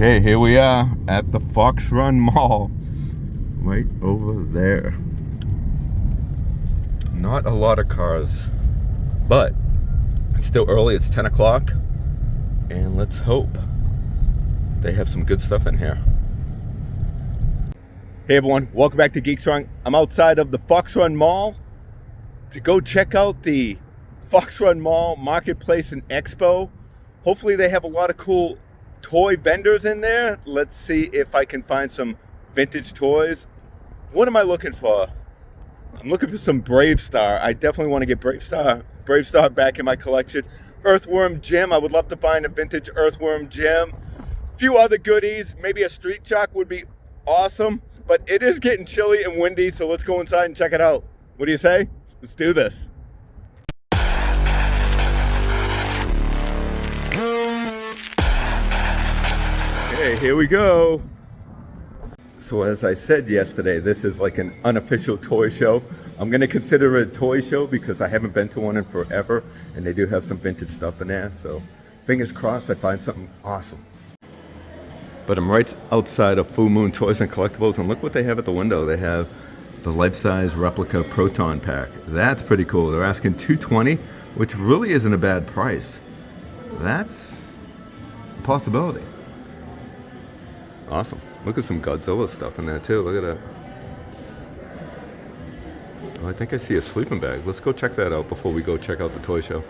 Okay, here we are at the Fox Run Mall, right over there. Not a lot of cars, but it's still early, it's 10 o'clock, and let's hope they have some good stuff in here. Hey everyone, welcome back to Geek Strong. I'm outside of the Fox Run Mall to go check out the Fox Run Mall Marketplace and Expo. Hopefully they have a lot of cool toy vendors in there. Let's see if I can find some vintage toys. What am I looking for? I'm looking for some Brave Star. I definitely want to get Brave Star back in my collection. Earthworm Jim. I would love to find a vintage Earthworm Jim. A few other goodies. Maybe a Street Chalk would be awesome. But it is getting chilly and windy, so let's go inside and check it out. What do you say? Let's do this. Okay, here we go. So as I said yesterday, this is like an unofficial toy show. I'm gonna consider it a toy show because I haven't been to one in forever, and they do have some vintage stuff in there, so fingers crossed I find something awesome. But I'm right outside of Full Moon Toys and Collectibles, and look what they have at the window. They have the life-size replica Proton Pack. That's pretty cool. They're asking $220, which really isn't a bad price. That's a possibility. Awesome. Look at some Godzilla stuff in there too. Look at that. Oh, I think I see a sleeping bag. Let's go check that out before we go check out the toy show.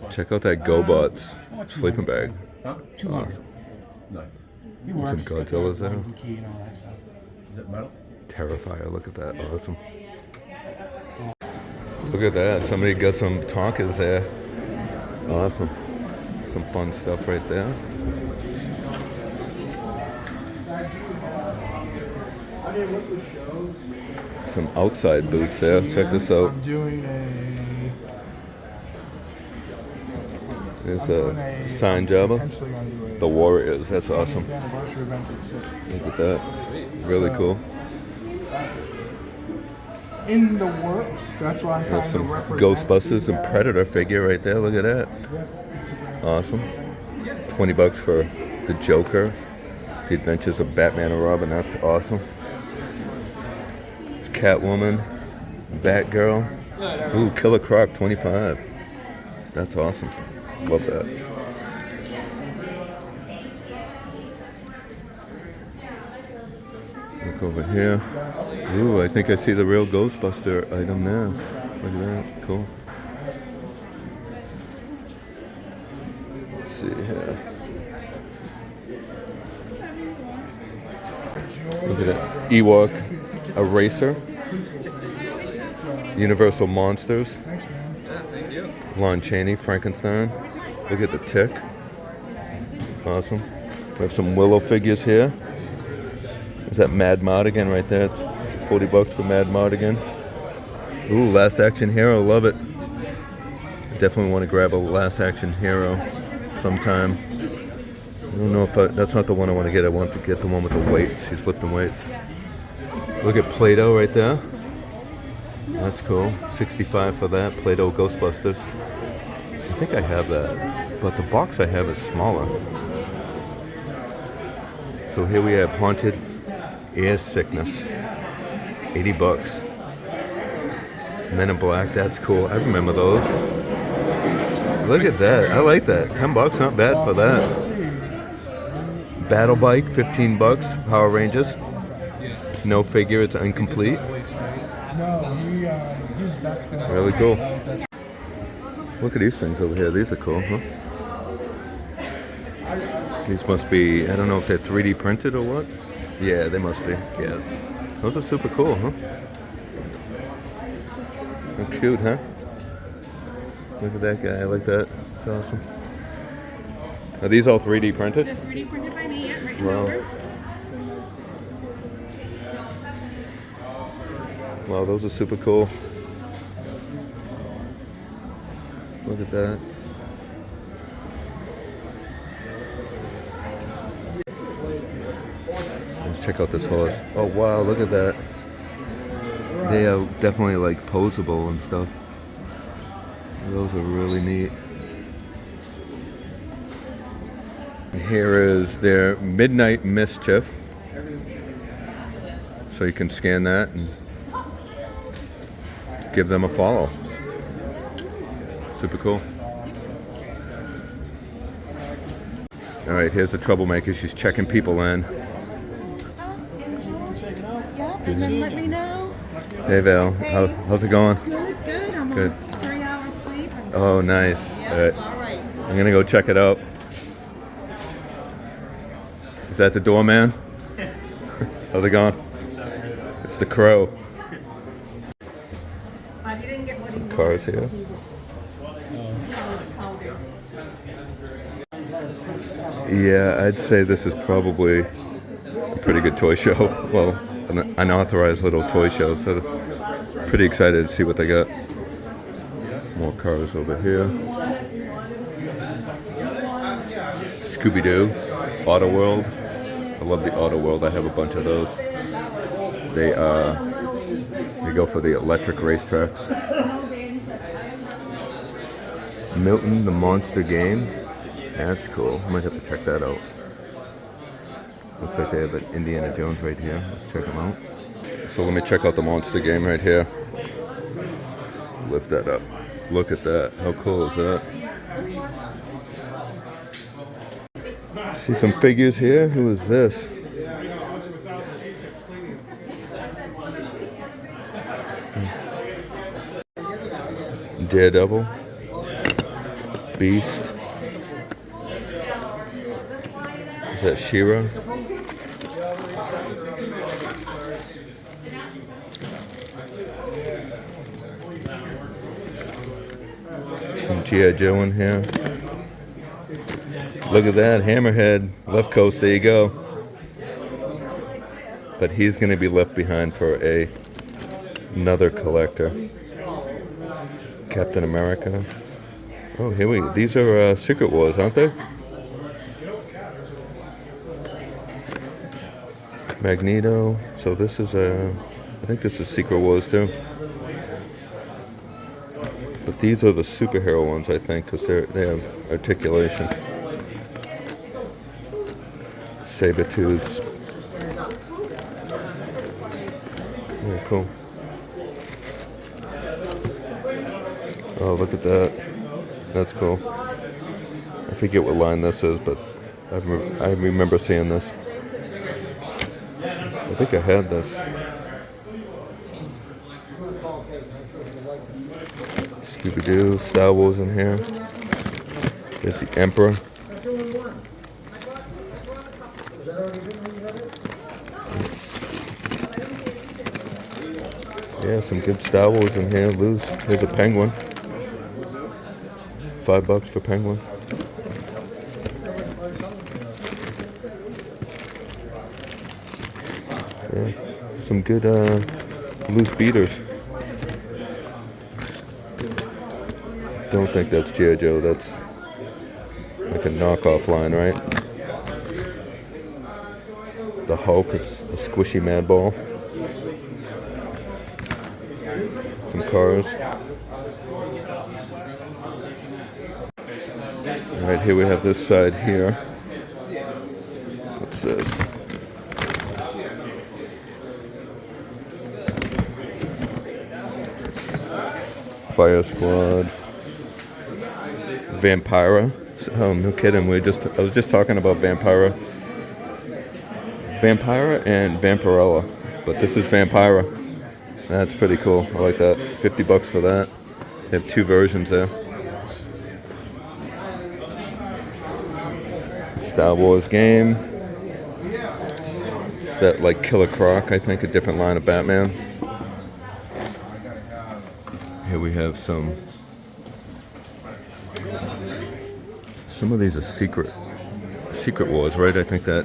Check out that GoBots sleeping bag. Awesome. Some Godzillas there. Is it metal? Terrifier, look at that. Awesome. Look at that. Somebody got some Tonkas there. Awesome. Some fun stuff right there. Some outside boots there. Check this out. There's a sign job. The Warriors. That's awesome. Look at that. Really cool. In the works. That's why I'm trying some to represent Ghostbusters and Predator figure right there. Look at that. Awesome. $20 for the Joker. The Adventures of Batman and Robin. That's awesome. Catwoman. Batgirl. Ooh, Killer Croc. $25. That's awesome. Love that. Look over here. Ooh, I think I see the real Ghostbuster item there. Look at that. Cool. Let's see here. Look at that. Ewok Eraser. Universal Monsters. Lon Chaney, Frankenstein. Look at the Tick. Awesome. We have some Willow figures here. Is that Mad Mardigan right there? It's $40 for Mad Mardigan. Ooh, Last Action Hero, love it. Definitely want to grab a Last Action Hero sometime. I don't know if that's not the one I want to get. I want to get the one with the weights. He's lifting weights. Look at Play-Doh right there. That's cool. $65 for that. Play-Doh Ghostbusters. I think I have that, but the box I have is smaller. So here we have Haunted Air Sickness. $80. Men in Black. That's cool. I remember those. Look at that. I like that. $10. Not bad for that. Battle Bike. $15. Power Rangers. No figure. It's incomplete. Really cool. Look at these things over here. These are cool, huh? These must be, I don't know if they're 3D printed or what. Yeah, they must be. Yeah. Those are super cool, huh? They're cute, huh? Look at that guy. I like that. It's awesome. Are these all 3D printed? They're 3D printed by me, yeah, right in Wow. over. Wow, those are super cool. Look at that. Let's check out this horse. Oh wow, look at that. They are definitely like posable and stuff. Those are really neat. Here is their Midnight Mischief. So you can scan that and give them a follow. Super cool. All right, here's the troublemaker. She's checking people in. Yep, and then let me know. Hey Val, how's it going? Good, good. I'm Good. on 3 hours sleep. And Oh, nice. yeah, All right. it's all right. I'm gonna go check it out. Is that the doorman? How's it going? It's the crow. You didn't get what Some cars here. Yeah, I'd say this is probably a pretty good toy show. Well, an unauthorized little toy show, so pretty excited to see what they got. More cars over here. Scooby-Doo, Auto World. I love the Auto World. I have a bunch of those. They go for the electric racetracks. Milton, the Monster Game. That's cool. I might have to check that out. Looks like they have an Indiana Jones right here. Let's check them out. So let me check out the Monster Game right here. Lift that up. Look at that. How cool is that? See some figures here. Who is this? Daredevil. Beast. Is that She-Ra? Some G.I. Joe in here. Look at that, Hammerhead, left coast, there you go. But he's going to be left behind for another collector. Captain America. Oh, these are Secret Wars, aren't they? Magneto. So this is I think this is Secret Wars too. But these are the superhero ones, I think, because they have articulation. Saber-tooths. Yeah, cool. Oh, look at that. That's cool. I forget what line this is, but I remember seeing this. I think I had this. Scooby-Doo, Star Wars in here. There's the Emperor. Yeah, some good Star Wars in here. Loose. Here's a penguin. $5 for penguin. Yeah, some good loose beaters. Don't think that's G.I. Joe. That's like a knockoff line, right? The Hulk. It's a squishy mad ball. Some cars. Alright, here we have this side here. What's this? Fire Squad. Vampira. Oh, no kidding. I was just talking about Vampira. Vampira and Vampirella. But this is Vampira. That's pretty cool. I like that. $50 for that. They have two versions there. Star Wars game. Is that like Killer Croc, I think, a different line of Batman. Here we have some of these are Secret Wars, right? I think that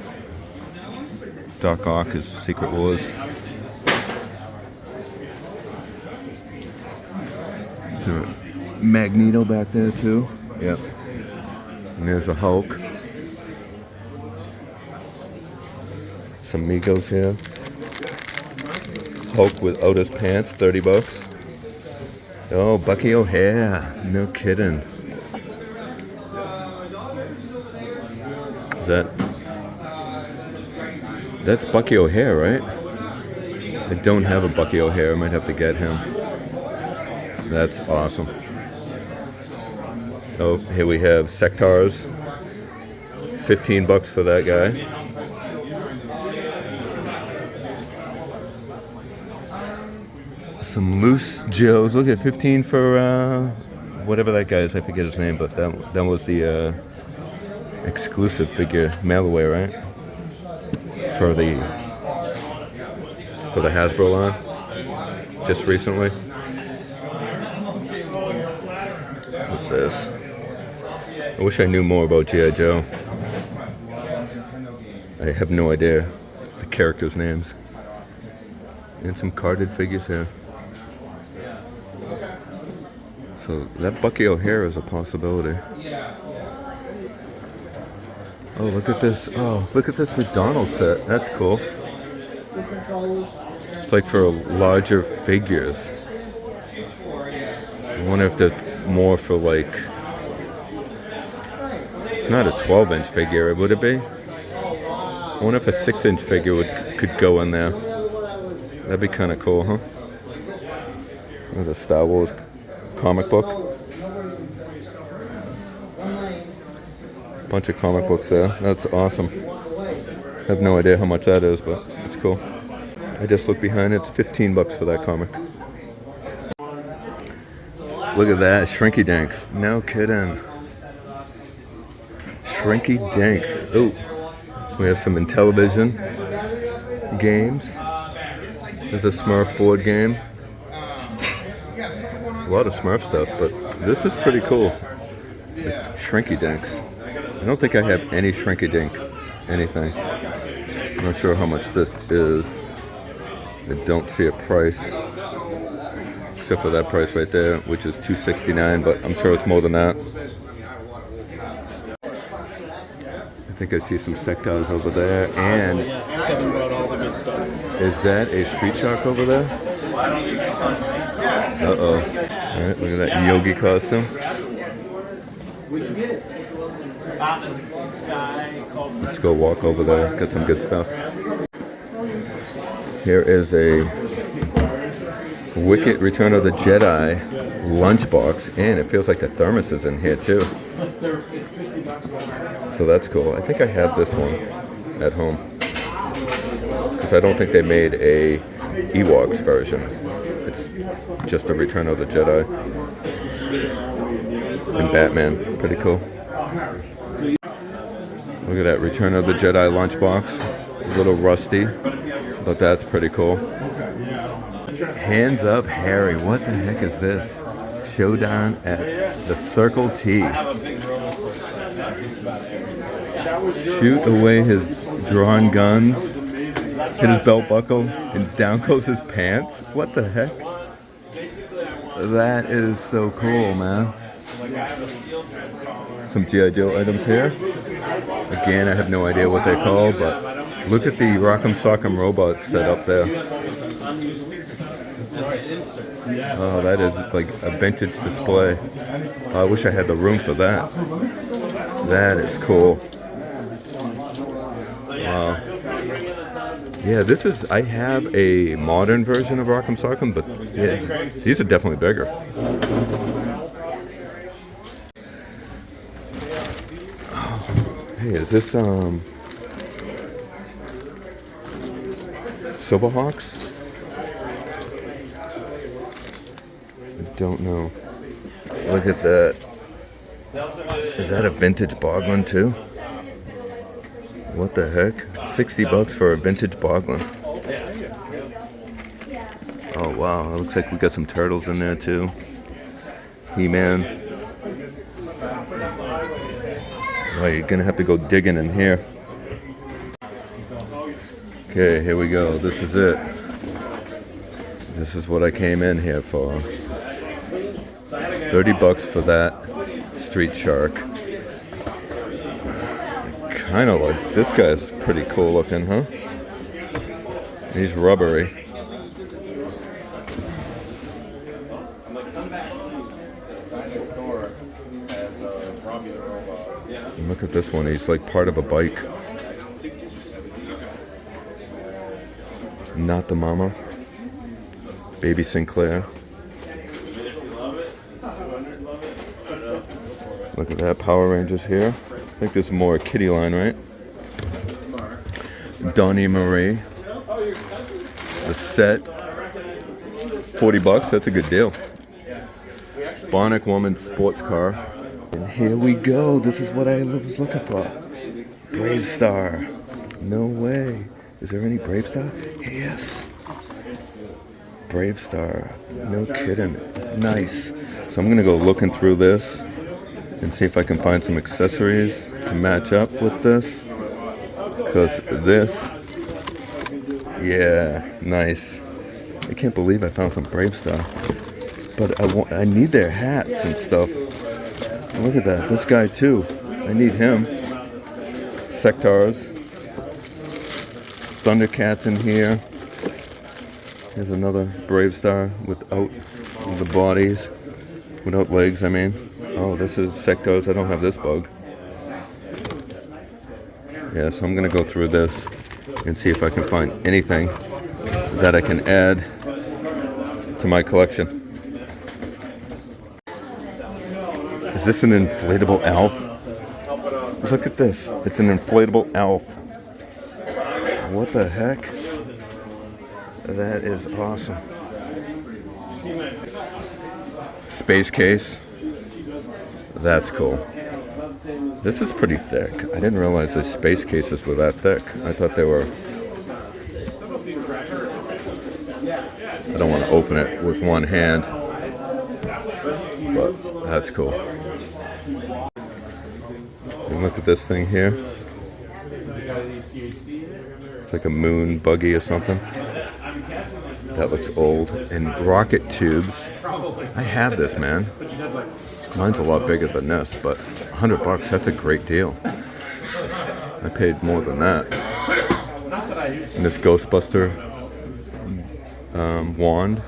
Doc Ock is Secret Wars. There's a Magneto back there too. Yep. And there's a Hulk. Some Migos here. Hulk without his pants, $30. Oh, Bucky O'Hare. No kidding. That's Bucky O'Hare, right? I don't have a Bucky O'Hare. I might have to get him. That's awesome. Oh, here we have Sectars. $15 for that guy. Some loose Joes. Look at 15 for whatever that guy is. I forget his name, but that was the exclusive figure mail away, right? For the Hasbro line, just recently. What's this? I wish I knew more about G.I. Joe. I have no idea the characters' names. And some carded figures here. So that Bucky O'Hare is a possibility. Oh, look at this. Oh, look at this McDonald's set. That's cool. It's like for larger figures. I wonder if there's more for like... It's not a 12-inch figure, would it be? I wonder if a 6-inch figure could go in there. That'd be kind of cool, huh? There's a Star Wars comic book. Bunch of comic books there. That's awesome. I have no idea how much that is, but it's cool. I just looked behind it. It's $15 for that comic. Look at that. Shrinky Dinks. No kidding. Shrinky Dinks. Oh, we have some Intellivision games. There's a Smurf board game. A lot of Smurf stuff, but this is pretty cool. Shrinky Dinks. I don't think I have any Shrinky Dink anything. I'm not sure how much this is. I don't see a price. Except for that price right there, which is $269, but I'm sure it's more than that. I think I see some Sectars over there, and Kevin brought all the good stuff. is that a Street Shark over there? Uh-oh. Alright, look at that Yogi costume. Let's go walk over there, get some good stuff. Here is a Wicked Return of the Jedi lunchbox, and it feels like the thermos is in here too. So that's cool. I think I have this one at home, because I don't think they made a Ewoks version. It's just a Return of the Jedi. And Batman, pretty cool. Look at that Return of the Jedi lunchbox. A little rusty, but that's pretty cool. Hands Up Harry, what the heck is this? Showdown at the Circle T. Shoot away his drawn guns, hit his belt buckle, and down goes his pants? What the heck? That is so cool, man. Some G.I. Joe items here. Again, I have no idea what they're called, but look at the Rock'em Sock'em robot set up there. Oh, that is like a vintage display. I wish I had the room for that. That is cool. Wow. Yeah, this is, I have a modern version of Rock'em Sock'em, but yeah, these are definitely bigger. Oh, hey, is this, Silverhawks? I don't know. Look at that. Is that a vintage Boglin too? What the heck? $60 for a vintage Boglin. Oh wow, it looks like we got some turtles in there too. He-Man. Oh, you're gonna have to go digging in here. Okay, here we go. This is it. This is what I came in here for. $30 for that Street Shark. Kind of like, this guy's pretty cool looking, huh? He's rubbery. And look at this one. He's like part of a bike. Not the mama. Baby Sinclair. Look at that, Power Rangers here. I think there's more kitty line, right? Donnie Marie. The set. $40, that's a good deal. Bionic Woman sports car. And here we go. This is what I was looking for. Brave Star. No way. Is there any Brave Star? Yes. Brave Star. No kidding. Nice. So I'm going to go looking through this and see if I can find some accessories to match up with this. Because this, yeah, nice. I can't believe I found some Brave Star. But I need their hats and stuff. Look at that. This guy too. I need him. Sectars. Thundercats in here. Here's another Brave Star without the bodies. Without legs, I mean. Oh, this is Sectars. I don't have this bug. Yeah, so I'm going to go through this and see if I can find anything that I can add to my collection. Is this an inflatable elf? Look at this. It's an inflatable elf. What the heck? That is awesome. Space case. That's cool. This is pretty thick. I didn't realize the space cases were that thick. I thought they were... I don't want to open it with one hand. But that's cool. And look at this thing here. It's like a moon buggy or something. That looks old. And rocket tubes. I have this, man. Mine's a lot bigger than this, but $100, that's a great deal. I paid more than that. And this Ghostbuster wand.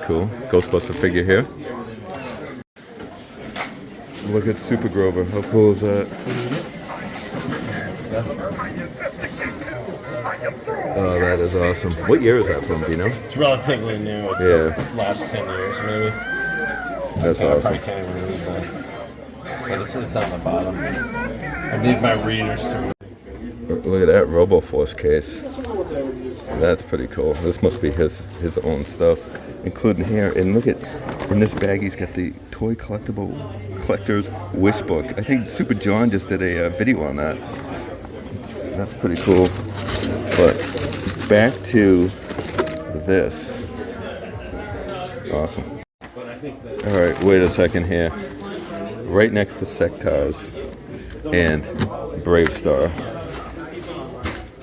Cool. Ghostbuster figure here. Look at Super Grover. How cool is that? Oh, that is awesome. What year is that from, do you know? It's relatively new. It's last 10 years, maybe. That's I awesome. probably can't even read that. But it's on the bottom. I need my readers to... Look at that RoboForce case. That's pretty cool. This must be his own stuff, including here. And look at, in this bag, he's got the Toy Collector's Wish Book. I think Super John just did a video on that. That's pretty cool. But back to this. Awesome. All right, wait a second here. Right next to Sectars and Brave Star.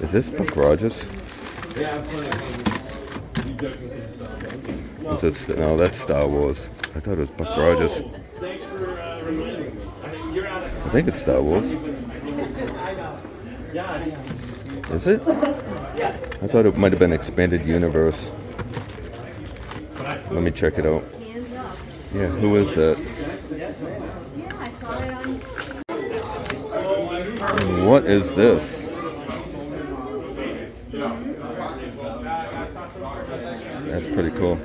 Is this Buck Rogers? Is it no, that's Star Wars. I thought it was Buck Rogers. I think it's Star Wars. Is it? I thought it might have been Expanded Universe. Let me check it out. Yeah, who is that? And what is this? That's pretty cool.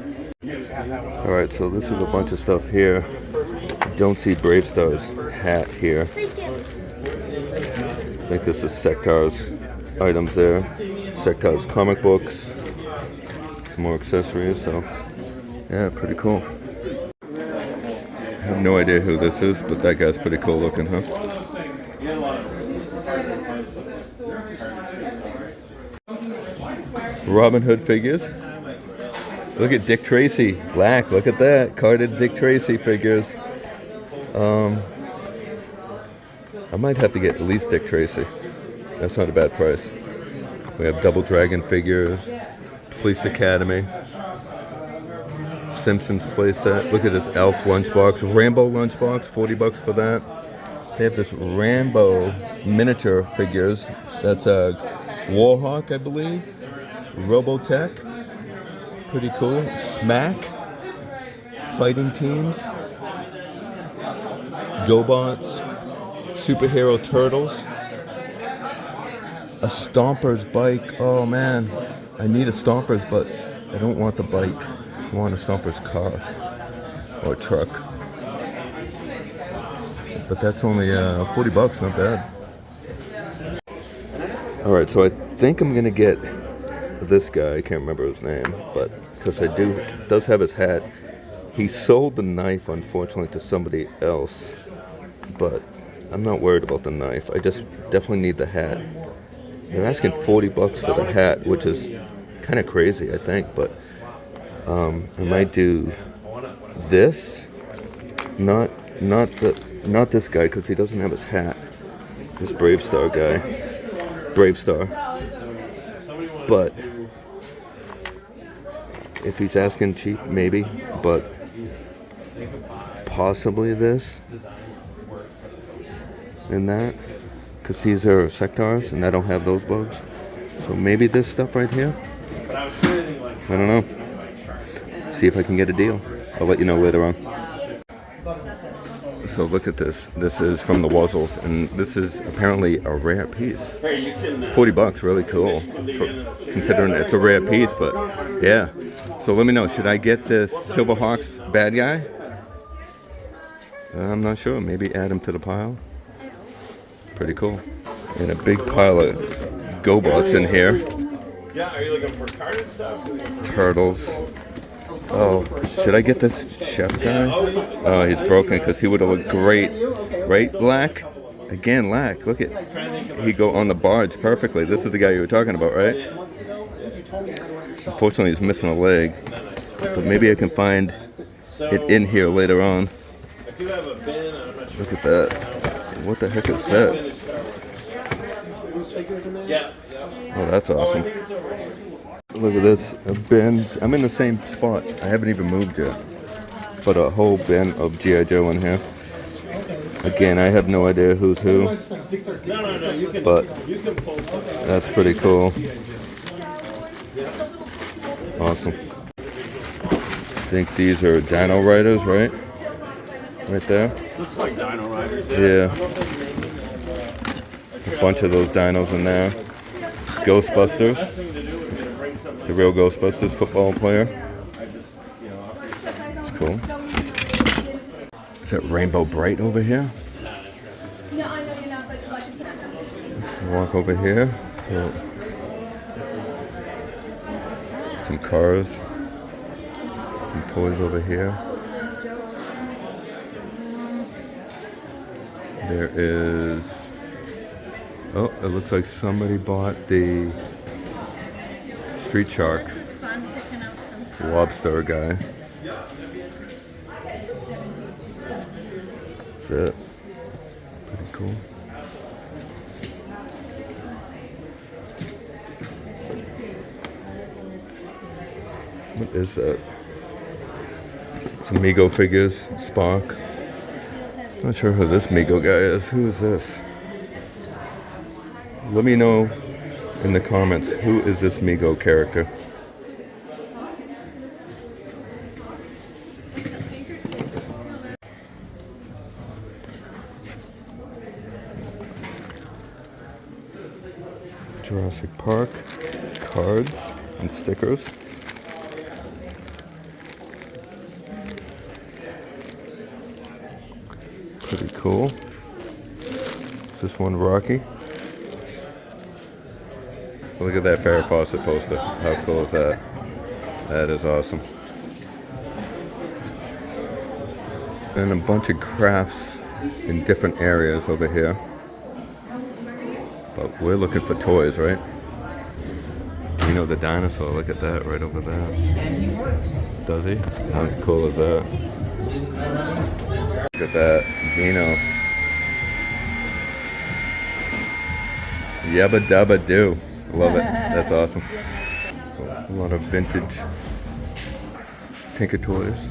Alright, so this is a bunch of stuff here. Don't see Brave Star's hat here. I think this is Sectar's items there. Sectar's comic books. Some more accessories, so yeah, pretty cool. I have no idea who this is, but that guy's pretty cool looking, huh? Robin Hood figures. Look at Dick Tracy. Black, look at that. Carded Dick Tracy figures. I might have to get at least Dick Tracy. That's not a bad price. We have Double Dragon figures. Police Academy. Simpsons playset. Look at this Elf lunchbox. Rambo lunchbox, $40 for that. They have this Rambo miniature figures. That's a Warhawk, I believe. Robotech. Pretty cool. Smack. Fighting teams. GoBots, superhero turtles, a Stomper's bike. Oh man, I need a Stomper's, but I don't want the bike. I want a Stomper's car or truck. But that's only $40, not bad. All right, so I think I'm gonna get this guy. I can't remember his name, but because does have his hat. He sold the knife, unfortunately, to somebody else, but I'm not worried about the knife. I just definitely need the hat. They're asking $40 for the hat, which is kind of crazy, I think, but I might do this, not this guy, because he doesn't have his hat. This Brave Star guy, Brave Star. But if he's asking cheap, maybe, but possibly this and that, because these are sectors and I don't have those bugs. So maybe this stuff right here. I don't know. See if I can get a deal. I'll let you know later on. So look at this. This is from the Wuzzles, and this is apparently a rare piece. $40, really cool, considering it's a rare piece. But yeah. So let me know. Should I get this Silverhawks bad guy? I'm not sure. Maybe add him to the pile. Pretty cool. And a big pile of GoBots in here. Yeah, are you looking for carded stuff? Turtles. Oh, should I get this chef guy? Oh, he's broken because he would have looked great. Right, Lack? Again, Lack. Look at, he go on the barge perfectly. This is the guy you were talking about, right? Unfortunately, he's missing a leg. But maybe I can find it in here later on. Look at that. What the heck is that? Oh, that's awesome. Look at this, a bin. I'm in the same spot. I haven't even moved yet. But a whole bin of G.I. Joe in here. Again, I have no idea who's who. But that's pretty cool. Awesome. I think these are Dino Riders, right? Right there. Looks like Dino Riders. Yeah. A bunch of those dinos in there. Ghostbusters. The real Ghostbusters football player. It's cool. Is that Rainbow Bright over here? Let's walk over here. So, some cars. Some toys over here. There is... Oh, it looks like somebody bought the Street Shark lobster guy. That's it. Pretty cool. What is that? Some Mego figures. Spock. Not sure who this Mego guy is. Who is this? Let me know in the comments, who is this Mego character? Jurassic Park cards and stickers. Pretty cool. Is this one Rocky? Look at that Farrah Fawcett poster. How cool is that? That is awesome. And a bunch of crafts in different areas over here. But we're looking for toys, right? You know the dinosaur, look at that right over there. And he works. Does he? How cool is that? Look at that, Dino. Yabba dabba do. Love it. That's awesome. A lot of vintage Tinker Toys.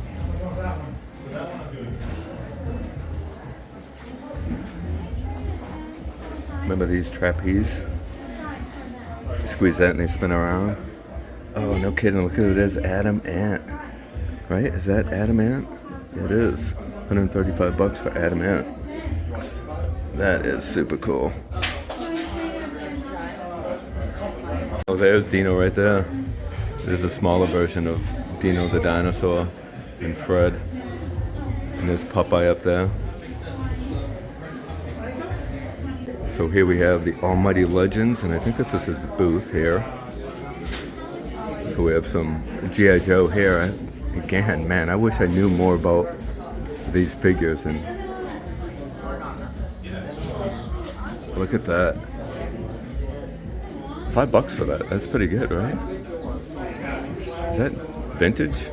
Remember these trapeze? You squeeze that and they spin around. Oh, no kidding. Look at it. It is Adam Ant. Right? Is that Adam Ant? It is. $135 for Adam Ant. That is super cool. Oh, there's Dino right there. There's a smaller version of Dino the dinosaur and Fred. And there's Popeye up there. So here we have the Almighty Legends, and I think this is his booth here. So we have some G.I. Joe here. Again, man, I wish I knew more about these figures. And look at that. $5 for that. That's pretty good, right? Is that vintage?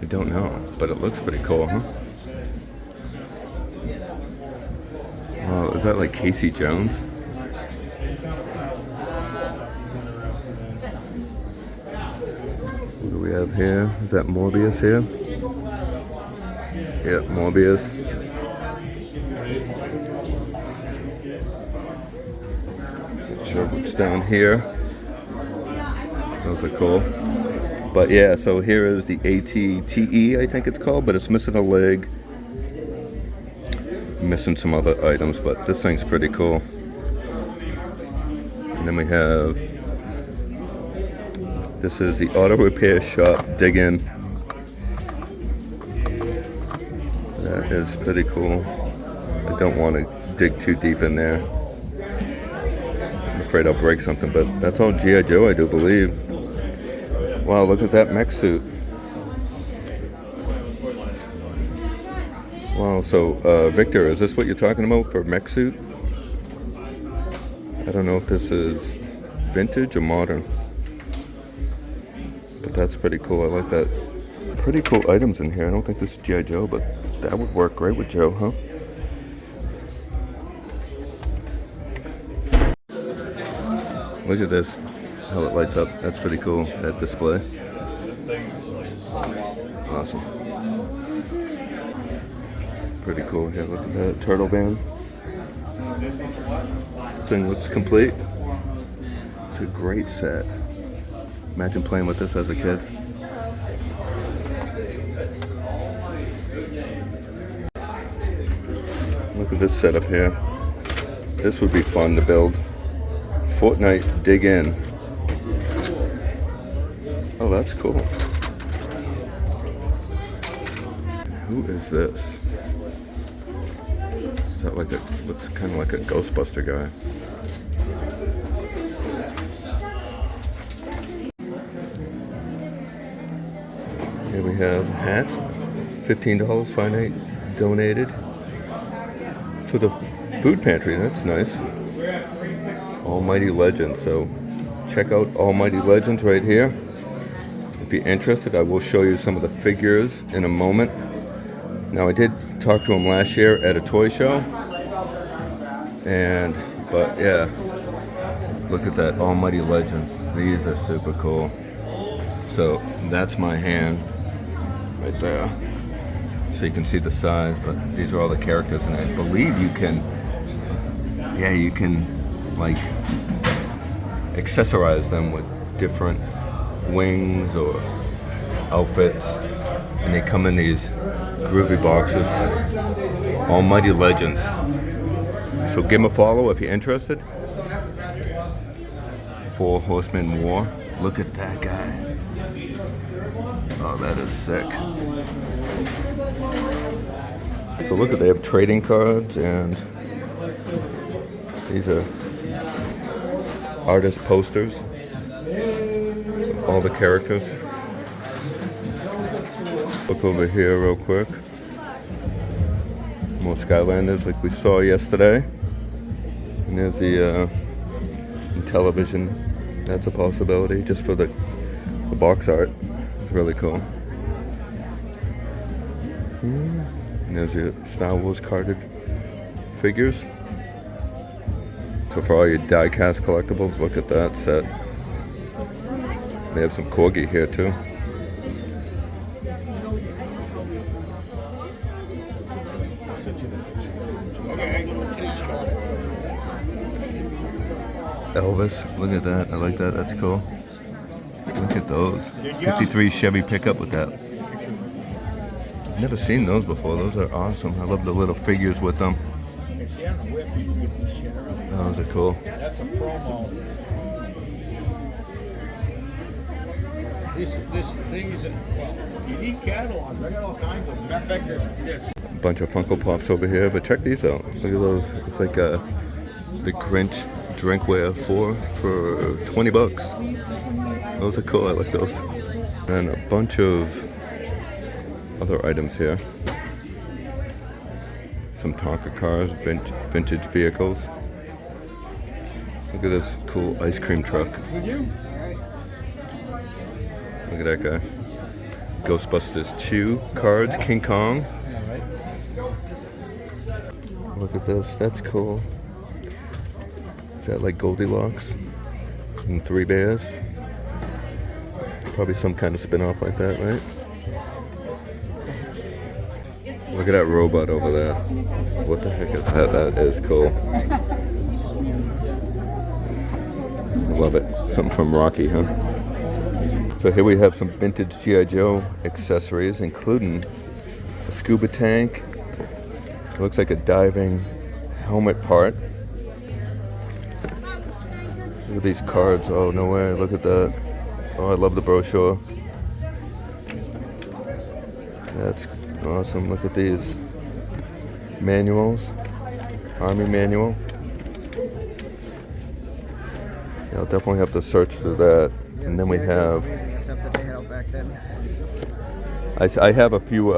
I don't know, but it looks pretty cool, huh? Oh, is that like Casey Jones? What do we have here? Is that Morbius here? Yep, Morbius. Sure what's down here. Those are cool. But yeah, so here is the ATTE, I think it's called, but it's missing a leg. Missing some other items, but this thing's pretty cool. And then we have, this is the auto repair shop, Dig In. That is pretty cool. I don't want to dig too deep in there. I'm afraid I'll break something, but that's all G.I. Joe, I do believe. Wow, look at that mech suit. Wow, so Victor, is this what you're talking about for mech suit? I don't know if this is vintage or modern. But that's pretty cool, I like that. Pretty cool items in here. I don't think this is G.I. Joe, but that would work great with Joe, huh? Look at this, how it lights up. That's pretty cool, that display. Awesome. Pretty cool here, look at that turtle van. Thing looks complete. It's a great set. Imagine playing with this as a kid. Look at this setup here. This would be fun to build. Fortnite Dig In. Oh, that's cool. Who is this? Is that like looks kind of like a Ghostbuster guy. Here we have hats, $15, finite donated for the food pantry. That's nice. Almighty Legends. So check out Almighty Legends right here. If you're interested, I will show you some of the figures in a moment. Now, I did talk to him last year at a toy show, but yeah, look at that, Almighty Legends. These are super cool. So that's my hand right there. So you can see the size, but these are all the characters, and I believe you can like accessorize them with different wings or outfits, and they come in these groovy boxes. Almighty Legends. So give them a follow if you're interested. 4 Horsemen War. Look at that guy. Oh, that is sick. So look at, they have trading cards, and these are artist posters. All the characters. Look over here real quick. More Skylanders like we saw yesterday. And there's the television. That's a possibility just for the box art. It's really cool. And there's your Star Wars carded figures. So for all your die-cast collectibles, look at that set. They have some Corgi here too. Elvis, look at that. I like that. That's cool. Look at those. 53 Chevy pickup with that. Never seen those before. Those are awesome. I love the little figures with them. See, I don't know where people get this shit. Oh, those are cool. That's a promo. This thing is unique catalog. I got all kinds of them. Matter of fact, there's A bunch of Funko Pops over here, but check these out. Look at those. It's like the Grinch drinkware for $20. Those are cool. I like those. And a bunch of other items here. Some Tonka cars, vintage vehicles. Look at this cool ice cream truck. Look at that guy. Ghostbusters 2 cards, King Kong. Look at this, that's cool. Is that like Goldilocks and Three Bears? Probably some kind of spin-off like that, right? Look at that robot over there. What the heck is that? That is cool. I love it. Something from Rocky, huh? So here we have some vintage G.I. Joe accessories, including a scuba tank. It looks like a diving helmet part. Look at these cards. Oh, no way. Look at that. Oh, I love the brochure. That's awesome. Look at these manuals. Army manual. Yeah, I'll definitely have to search for that. And then we have... I have a few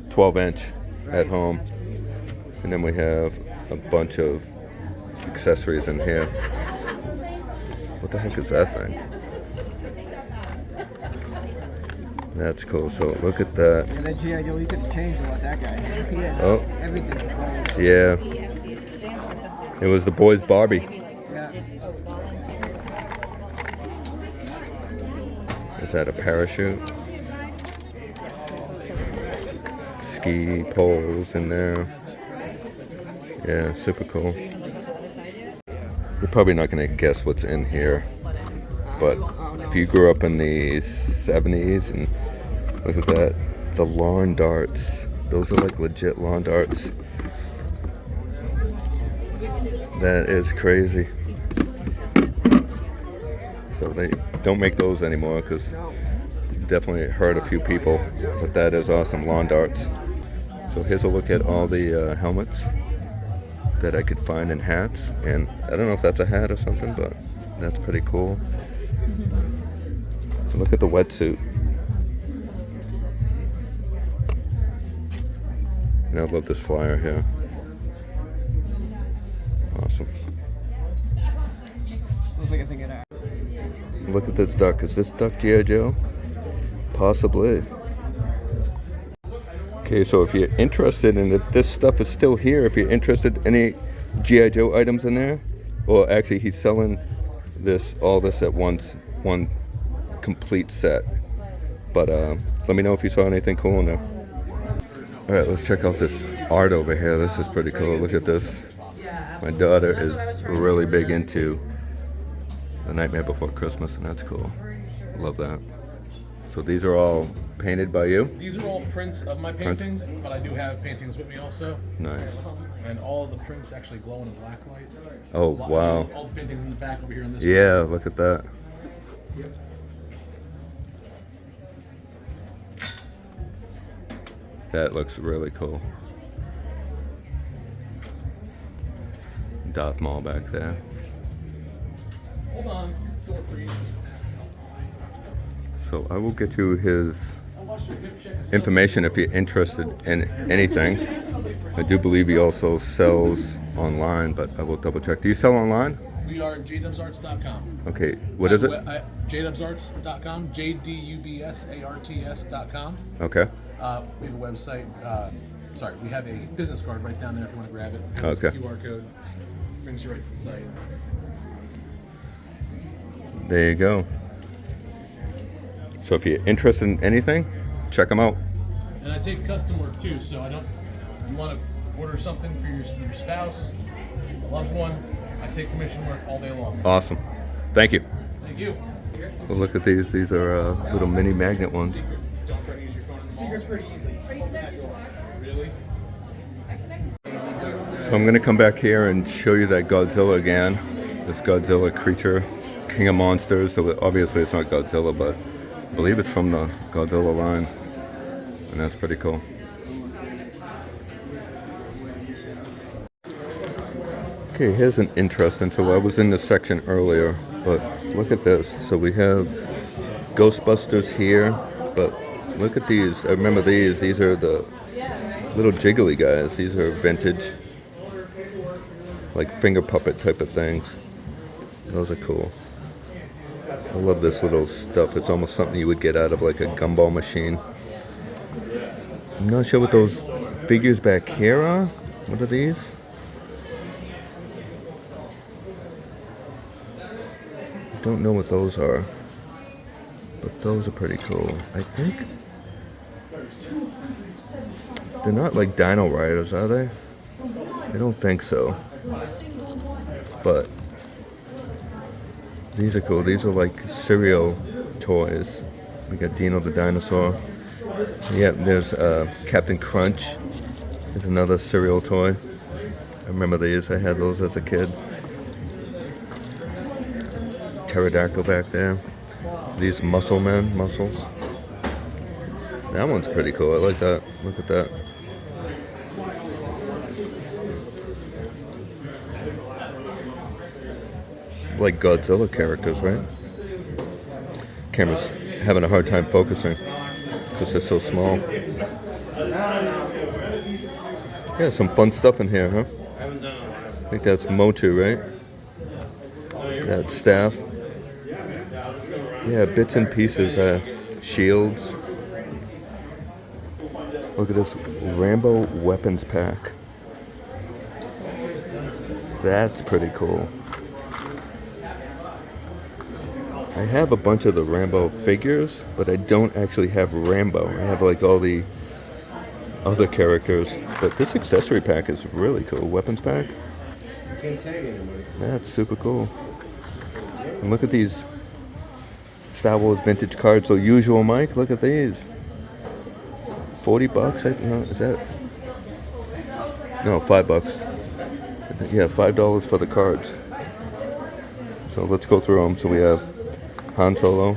12-inch at home. And then we have a bunch of accessories in here. What the heck is that thing? That's cool. So look at that. Yeah, that G.I. Joe, he could have changed about that guy. He had everything. Yeah. It was the boys' Barbie. Yeah. Is that a parachute? Ski poles in there. Yeah, super cool. You're probably not going to guess what's in here. But if you grew up in the 70s, and look at that, the lawn darts. Those are like legit lawn darts. That is crazy. So they don't make those anymore because definitely hurt a few people. But that is awesome, lawn darts. So here's a look at all the helmets that I could find in hats. And I don't know if that's a hat or something, but that's pretty cool. Look at the wetsuit. And I love this flyer here. Awesome. Looks like I think it. Look at this duck. Is this duck G.I. Joe? Possibly. Okay, so if you're interested in if this stuff is still here, if you're interested in any G.I. Joe items in there, or actually he's selling all this at once, one complete set. But let me know if you saw anything cool in there. All right, let's check out this art over here. This is pretty cool. Look at this. My daughter is really big into The Nightmare Before Christmas, and that's cool. Love that. So these are all painted by you? These are all prints of my paintings, but I do have paintings with me also. Nice. And all the prints actually glow in a black light. Oh, wow. All the paintings in the back over here in this Yeah, look at that. That looks really cool. Darth Maul back there. Hold on, door free. So I will get you his information if you're interested in anything. I do believe he also sells online, but I will double check. Do you sell online? We are jdubsarts.com. Okay, what is it? jdubsarts.com, jdubsarts.com. Okay. We have a website. We have a business card right down there if you want to grab it. It has Okay. a QR code. Brings you right to the site. There you go. So if you're interested in anything, check them out. And I take custom work too, so you want to order something for your spouse, a loved one, I take commission work all day long. Awesome. Thank you. Thank you. Well, look at these. These are little mini magnet ones. Don't try to use your phone in the mall. Secret's pretty easy. Really? So I'm gonna come back here and show you that Godzilla again. This Godzilla creature, King of Monsters. So obviously it's not Godzilla, but I believe it's from the Godzilla line. And that's pretty cool. Okay, here's an interesting, so I was in this section earlier, but look at this. So we have Ghostbusters here, but look at these. I remember these. These are the little jiggly guys. These are vintage, like finger puppet type of things. Those are cool. I love this little stuff. It's almost something you would get out of like a gumball machine. I'm not sure what those figures back here are. What are these? I don't know what those are, but those are pretty cool. I think they're not like Dino Riders, are they? I don't think so. But these are cool. These are like cereal toys. We got Dino the Dinosaur. Yeah, there's Captain Crunch. There's another cereal toy. I remember these. I had those as a kid. Pterodactyl back there. These muscles. That one's pretty cool. I like that. Look at that. Like Godzilla characters, right? Camera's having a hard time focusing because they're so small. Yeah, some fun stuff in here, huh? I think that's Motu, right? That staff. Yeah, bits and pieces, shields. Look at this Rambo weapons pack. That's pretty cool. I have a bunch of the Rambo figures, but I don't actually have Rambo. I have like all the other characters. But this accessory pack is really cool. Weapons pack. That's super cool. And look at these Star Wars vintage cards. So usual, Mike, look at these. $40? No, is that? No, $5. Yeah, $5 for the cards. So let's go through them. So we have Han Solo,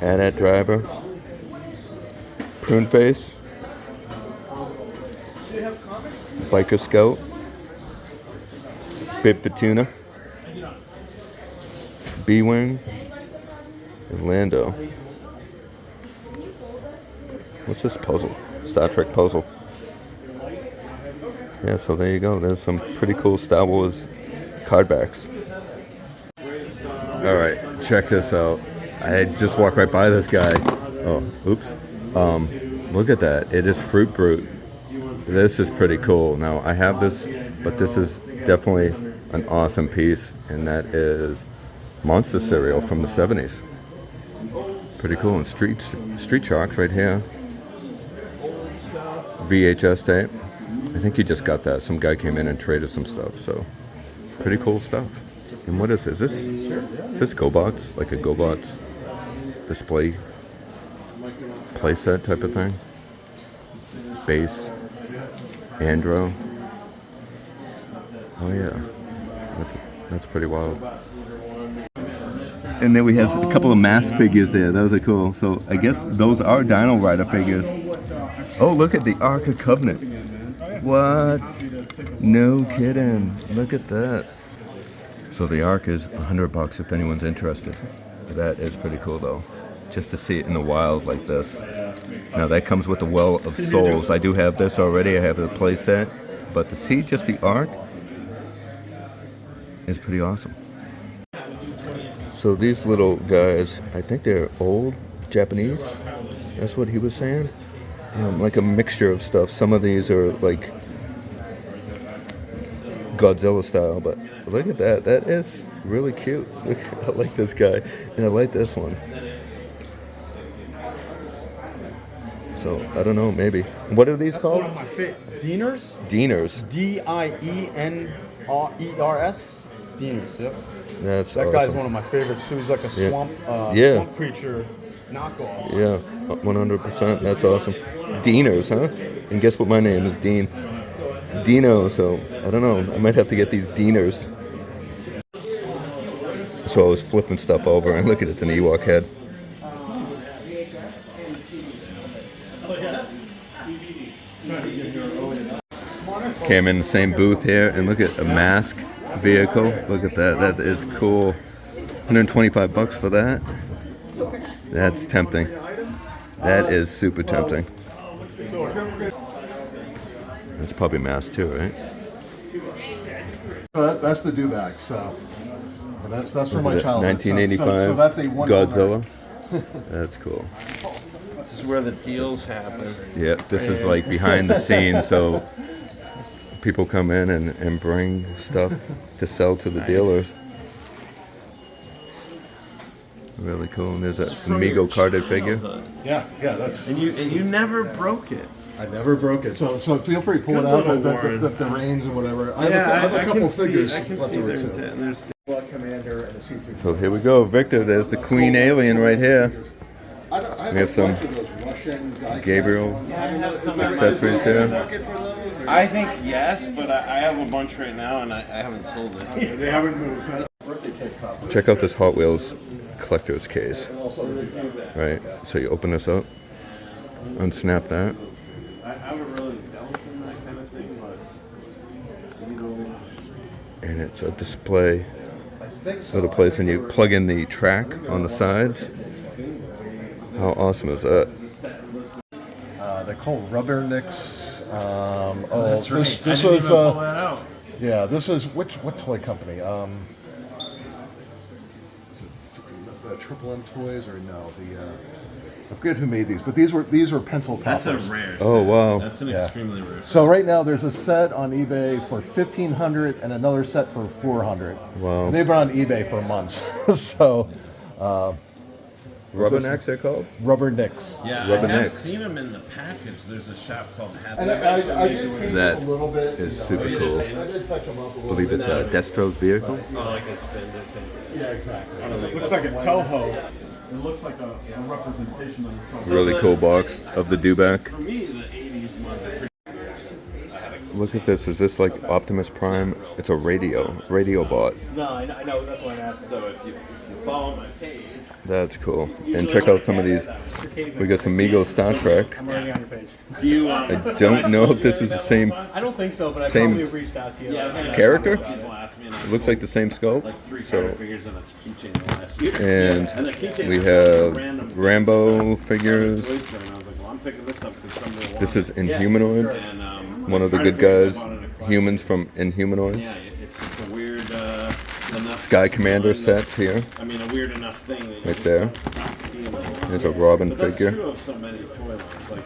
AT-AT Driver, Prune Face, Biker Scout, Bib Fortuna, B-Wing, and Lando. What's this puzzle? Star Trek puzzle. Yeah, so there you go. There's some pretty cool Star Wars card backs. Alright, check this out. I just walked right by this guy. Oh, oops. Look at that. It is Fruit Brute. This is pretty cool. Now, I have this, but this is definitely an awesome piece, and that is Monster cereal from the 70s. Pretty cool. And Street Sharks right here. VHS tape. I think he just got that. Some guy came in and traded some stuff, so pretty cool stuff. And what is this? Is this GoBots? Like a GoBots display playset type of thing? Base. Andro. Oh yeah. That's pretty wild. And then we have a couple of mask figures there. Those are cool. So I guess those are Dino Rider figures. Oh, look at the Ark of Covenant. What? No kidding. Look at that. So the Ark is $100 if anyone's interested. That is pretty cool though. Just to see it in the wild like this. Now that comes with the Well of Souls. I do have this already. I have the play set. But to see just the Ark is pretty awesome. So these little guys, I think they're old Japanese. That's what he was saying. Like a mixture of stuff. Some of these are like Godzilla style, but look at that. That is really cute. Look, I like this guy, and I like this one. So I don't know, maybe. What are these called? One of my Dieners. Dieners. Dieners. Dieners. Yep. That's That awesome. guy's one of my favorites too. He's like a swamp creature knockoff. Yeah, 100%. That's awesome. Dieners, huh? And guess what my name is? Dean. Dino, so I don't know. I might have to get these Diners. So I was flipping stuff over and look at it, it's an Ewok head. Okay, I'm in the same booth here and look at a mask vehicle. Look at that. That is cool. 125 bucks for that. That's tempting. That is super tempting. That's probably mask too, right? That's the Dubak stuff. And that's from my childhood. 1985 So that's a $1. Godzilla. That's cool. This is where the deals happen. Yeah, this is like behind the scenes, so people come in and bring stuff to sell to the dealers. Really cool. And there's a Amigo carded figure. Yeah, that's. And you never broke it. I never broke it. So feel free to pull it out, the reins and whatever. I have a couple figures left over too. Blood Commander and the C3. So here we go, Victor. There's the Queen Alien right here. I We have some Gabriel accessories here. I think yes, but I have a bunch right now and I haven't sold it. They haven't moved. Birthday cake top. Check out this Hot Wheels collector's case. Right, so you open this up, unsnap that. I haven't really dealt in that kind of thing, but you know. And it's a display little place, and you plug in the track on the sides. How awesome is that? They're called Rubber Nicks. That's right. This I didn't was even pull that out. yeah. This was what toy company? Is it the Triple M Toys or no? I forget who made these, but these were pencil toppers. That's a rare. Oh, wow. That's an extremely rare. So right now there's a set on eBay for $1,500 and another set for $400. Wow. And they've been on eBay for months. So Rubbernecks they're called? Rubber Nicks. Yeah, Rubber I have Nicks. seen them in the package. There's a shop called Happy. And I did paint That them a little bit. is super cool. I did touch them up a I little believe bit. it's Destro's vehicle. Oh, like a fender thing. Yeah, exactly. It looks like a Toho. It looks like a representation of the Toho. Really cool box of the Dubak. For me, the 80s ones are pretty. Look at this. Is this like Optimus Prime? It's a radio bot. No, I know. That's why I'm asking. So if you follow my page, That's cool. And check out some of these. We got some Mego Star Trek. I'm already on your page. do you I don't know if this is the same I don't think so, but I Same probably have reached out to you. character. People ask me, and I It looks like the same scope. like 3 So, card figures and a keychain last year. and the keychain we was have random. Rambo figures. And I was like, well, I'm picking this up because somebody wanted This is it. Inhumanoids. And, One of the trying to good figure out guys. if I wanted to collect Humans from Inhumanoids. Yeah, it's just a weird enough. Sky Commander sets here. I mean, a weird enough thing that Right there. you see them. There's a Robin But that's figure. true of so many toy lines. Like,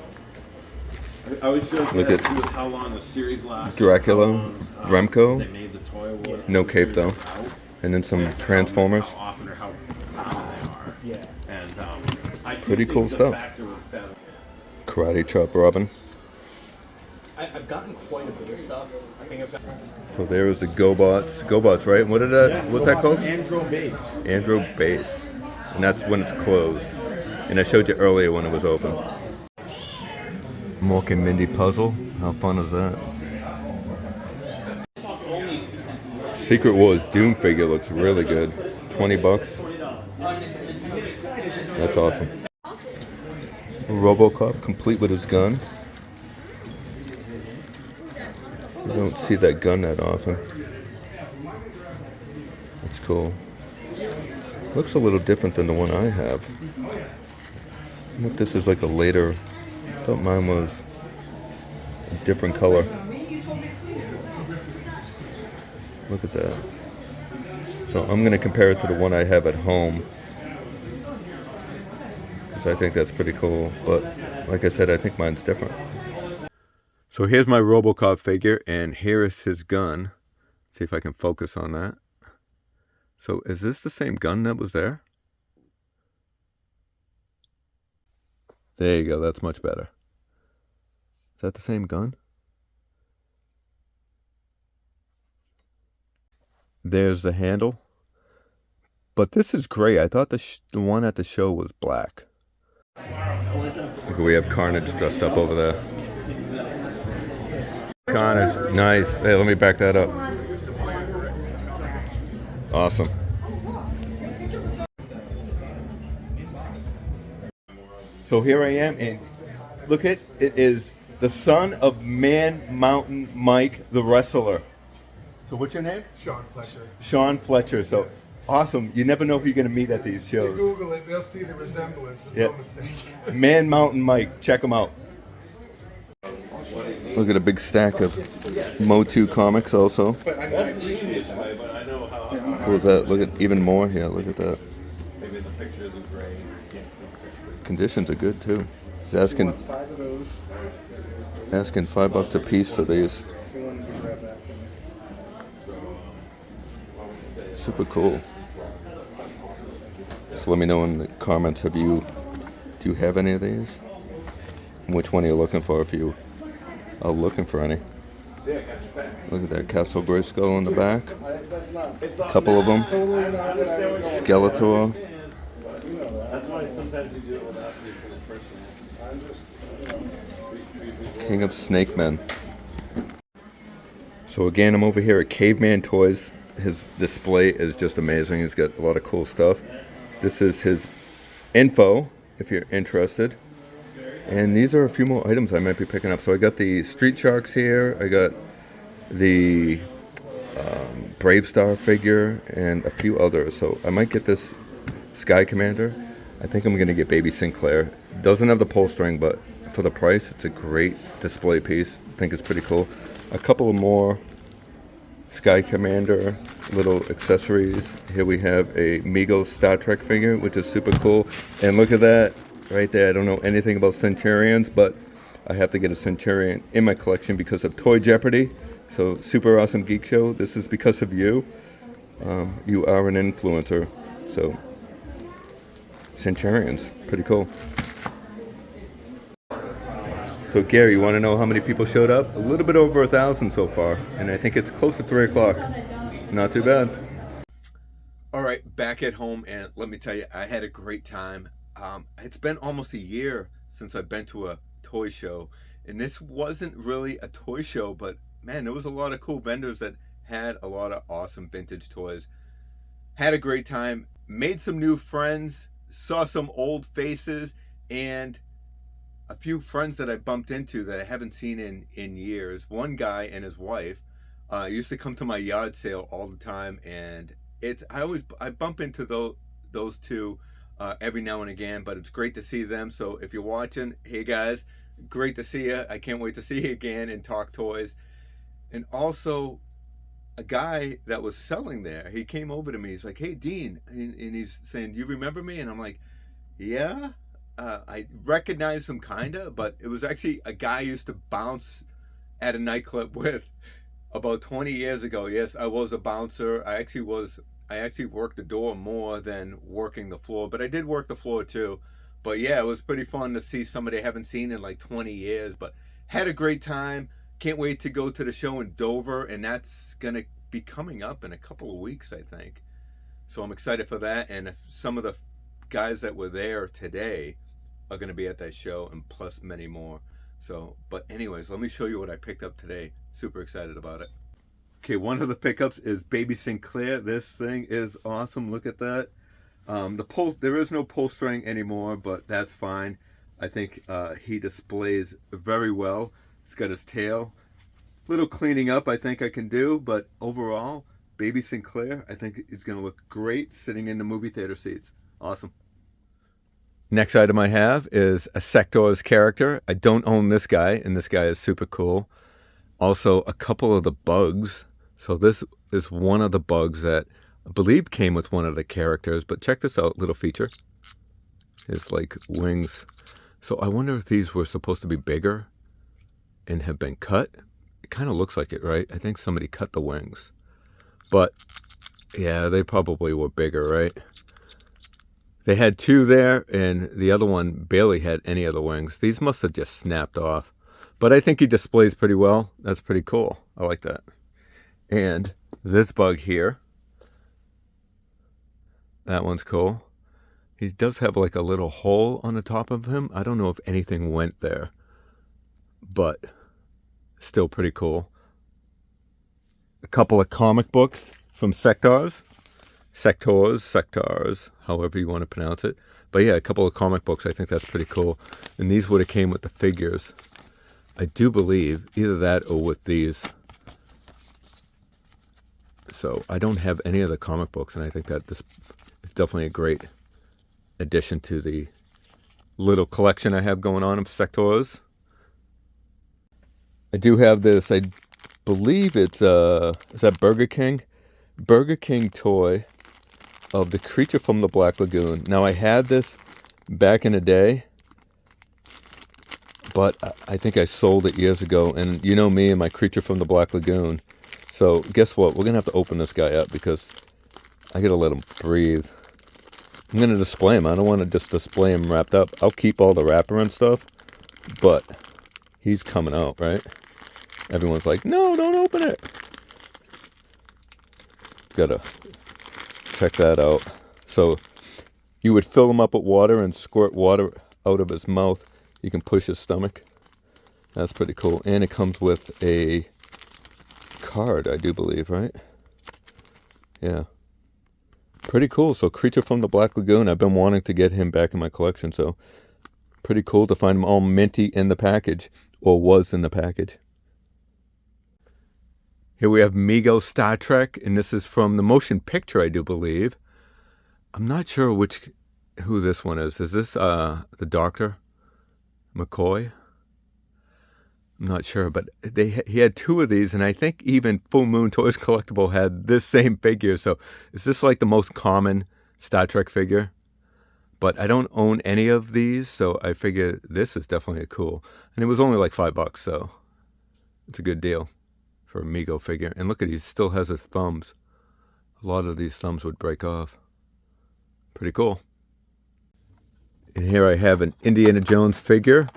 I always feel like Look it has at to do with how long the series lasts. Dracula, how long, Remco. They made the toy. What No the cape, series though. was out, And then some and Transformers. How often or how common they are. Yeah. And I do Pretty think cool the stuff. factor with that- Karate Chop Robin. I've gotten quite a bit of stuff. I think I've got. So there is the GoBots. GoBots, right? What did that? What's that called? Andro base. Andro Base. And that's when it's closed. And I showed you earlier when it was open. Mork and Mindy puzzle. How fun is that? Secret Wars Doom figure looks really good. 20 bucks. That's awesome. RoboCop complete with his gun. You don't see that gun that often. That's cool. Looks a little different than the one I have. I think this is like a later. I thought mine was a different color. Look at that. So I'm going to compare it to the one I have at home. Because I think that's pretty cool. But like I said, I think mine's different. So here's my RoboCop figure, and here is his gun. See if I can focus on that. So is this the same gun that was there? There you go, that's much better. Is that the same gun? There's the handle. But this is gray. I thought the one at the show was black. Look, we have Carnage dressed up over there. Connors, nice. Hey, let me back that up. Awesome. So here I am, and look at it is the son of Man Mountain Mike, the wrestler. So what's your name? Sean Fletcher. Sean Fletcher. So awesome. You never know who you're gonna meet at these shows. Google it, they'll see the resemblance. There's no mistake. Man Mountain Mike, check him out. Look at a big stack of Motu comics also. Cool is that? Look at even more here. Look at that. Conditions are good too. He's asking $5 a piece for these. Super cool. So let me know in the comments, do you have any of these? And which one are you looking for if you are looking for any? Look at that Castle Grayskull in the back. A couple of them. Skeletor. That's why sometimes you do it without using the person. King of Snake Men. So again, I'm over here at Caveman Toys. His display is just amazing. He's got a lot of cool stuff. This is his info, if you're interested. And these are a few more items I might be picking up. So I got the Street Sharks here. I got the Brave Star figure and a few others. So I might get this Sky Commander. I think I'm going to get Baby Sinclair. Doesn't have the pull string, but for the price, it's a great display piece. I think it's pretty cool. A couple of more Sky Commander little accessories. Here we have a Migos Star Trek figure, which is super cool. And look at that right there. I don't know anything about Centurions, but I have to get a Centurion in my collection because of Toy Jeopardy. So super awesome geek show. This is because of you. You are an influencer. So Centurions, pretty cool. So Gary, you want to know how many people showed up? A little bit over 1,000 so far, and I think it's close to 3 o'clock. Not too bad. All right, back at home, and let me tell you, I had a great time. It's been almost a year since I've been to a toy show, and this wasn't really a toy show, but man, there was a lot of cool vendors that had a lot of awesome vintage toys. Had a great time, made some new friends, saw some old faces, and a few friends that I bumped into that I haven't seen in years. One guy and his wife used to come to my yard sale all the time, and I bump into those two every now and again, but it's great to see them. So if you're watching, hey guys, great to see you. I can't wait to see you again and talk toys. And also a guy that was selling there, he came over to me. He's like, hey Dean, and he's saying, do you remember me? And I'm like, yeah. I recognize him kinda, but it was actually a guy I used to bounce at a nightclub with about 20 years ago. Yes, I was a bouncer. I actually worked the door more than working the floor, but I did work the floor too. But yeah, it was pretty fun to see somebody I haven't seen in like 20 years, but had a great time. Can't wait to go to the show in Dover, and that's gonna be coming up in a couple of weeks, I think. So I'm excited for that, and if some of the guys that were there today are going to be at that show, and plus many more. So, but anyways, let me show you what I picked up today. Super excited about it. Okay, one of the pickups is Baby Sinclair. This thing is awesome. Look at that. There is no pull string anymore, but that's fine. I think he displays very well. He's got his tail. Little cleaning up I think I can do, but overall, Baby Sinclair, I think it's going to look great sitting in the movie theater seats. Awesome. Next item I have is a Sector's character. I don't own this guy, and this guy is super cool. Also, a couple of the bugs. So this is one of the bugs that I believe came with one of the characters, but check this out, little feature. It's like wings. So I wonder if these were supposed to be bigger and have been cut. It kind of looks like it, right? I think somebody cut the wings. But yeah, they probably were bigger, right? They had 2 there, and the other one barely had any of the wings. These must have just snapped off. But I think he displays pretty well. That's pretty cool. I like that. And this bug here. That one's cool. He does have like a little hole on the top of him. I don't know if anything went there. But Still pretty cool. A couple of comic books from Sectors, however you want to pronounce it. But yeah, a couple of comic books. I think that's pretty cool. And these would have came with the figures. I do believe either that or with these. So I don't have any of the comic books, and I think that this is definitely a great addition to the little collection I have going on of Sectors. I do have this, I believe it's, is that Burger King? Burger King toy of the creature from the Black Lagoon. Now I had this back in the day, but I think I sold it years ago, and you know me and my creature from the Black Lagoon. So guess what? We're going to have to open this guy up because I got to let him breathe. I'm going to display him. I don't want to just display him wrapped up. I'll keep all the wrapper and stuff, but he's coming out, right? Everyone's like, no, don't open it. Gotta check that out. So you would fill him up with water and squirt water out of his mouth. You can push his stomach. That's pretty cool. And it comes with a card, I do believe, right? Yeah. Pretty cool. So Creature from the Black Lagoon, I've been wanting to get him back in my collection. So pretty cool to find him all minty in the package, or was in the package. Here we have Mego Star Trek, and this is from the motion picture, I do believe. I'm not sure who this one is. Is this the Doctor McCoy? I'm not sure, but he had two of these, and I think even Full Moon Toys Collectible had this same figure. So is this like the most common Star Trek figure? But I don't own any of these, so I figure this is definitely cool. And it was only like $5, so it's a good deal for a Mego figure. And look at, he still has his thumbs. A lot of these thumbs would break off. Pretty cool. And here I have an Indiana Jones figure.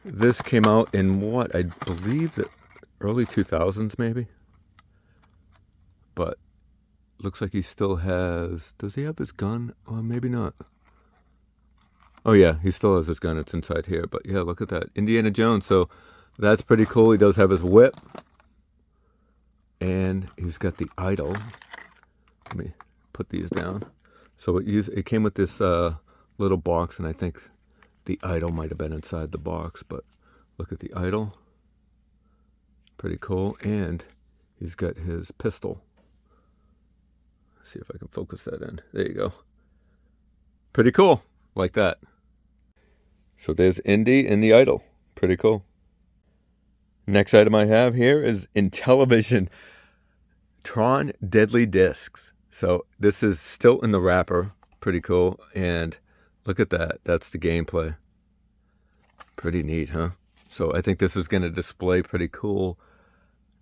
This came out in what? I believe the early 2000s maybe. But looks like he still has, does he have his gun? Or maybe not. Oh yeah, he still has his gun. It's inside here. But yeah, look at that. Indiana Jones. So that's pretty cool. He does have his whip. And he's got the idol. Let me put these down. So it came with this little box, and I think the idol might have been inside the box. But look at the idol. Pretty cool. And he's got his pistol. Let's see if I can focus that in. There you go. Pretty cool. Like that. So there's Indy and the idol. Pretty cool. Next item I have here is Intellivision Tron Deadly Discs. So this is still in the wrapper. Pretty cool. And look at that. That's the gameplay. Pretty neat, huh? So I think this is going to display pretty cool